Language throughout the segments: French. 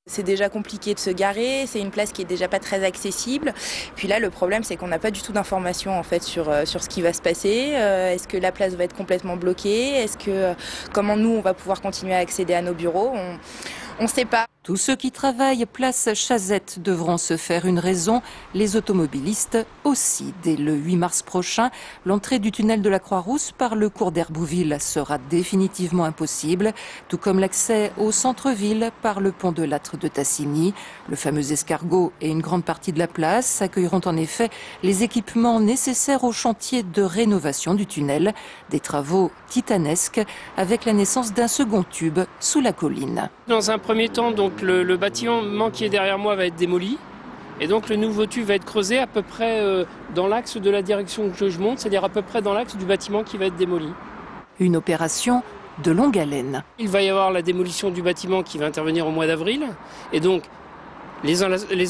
C'est déjà compliqué de se garer, c'est une place qui est déjà pas très accessible. Puis là, le problème, c'est qu'on n'a pas du tout d'informations en fait sur ce qui va se passer. Est-ce que la place va être complètement bloquée? Comment nous on va pouvoir continuer à accéder à nos bureaux? On ne sait pas. Tous ceux qui travaillent place Chazette devront se faire une raison, les automobilistes aussi. Dès le 8 mars prochain, l'entrée du tunnel de la Croix-Rousse par le cours d'Herbouville sera définitivement impossible, tout comme l'accès au centre-ville par le pont de l'Âtre de Tassigny. Le fameux escargot et une grande partie de la place accueilleront en effet les équipements nécessaires au chantier de rénovation du tunnel, des travaux titanesques avec la naissance d'un second tube sous la colline. Dans un premier temps, donc, le bâtiment qui est derrière moi va être démoli. Et donc le nouveau tube va être creusé à peu près dans l'axe de la direction que je monte, c'est-à-dire à peu près dans l'axe du bâtiment qui va être démoli. Une opération de longue haleine. Il va y avoir la démolition du bâtiment qui va intervenir au mois d'avril. Et donc les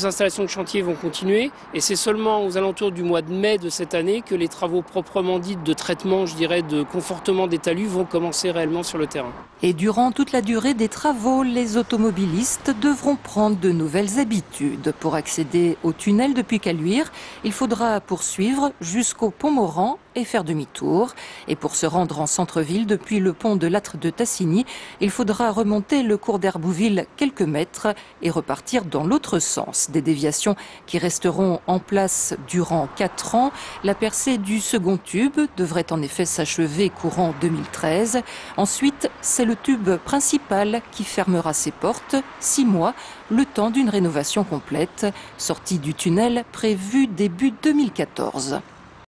installations de chantier vont continuer. Et c'est seulement aux alentours du mois de mai de cette année que les travaux proprement dits de traitement, je dirais, de confortement des talus vont commencer réellement sur le terrain. Et durant toute la durée des travaux, les automobilistes devront prendre de nouvelles habitudes. Pour accéder au tunnel depuis Caluire, il faudra poursuivre jusqu'au pont Morand et faire demi-tour. Et pour se rendre en centre-ville depuis le pont de l'Âtre de Tassigny, il faudra remonter le cours d'Herbouville quelques mètres et repartir dans l'autre sens. Des déviations qui resteront en place durant 4 ans. La percée du second tube devrait en effet s'achever courant 2013. Ensuite, c'est le tube principal qui fermera ses portes 6 mois, le temps d'une rénovation complète. Sortie du tunnel prévue début 2014.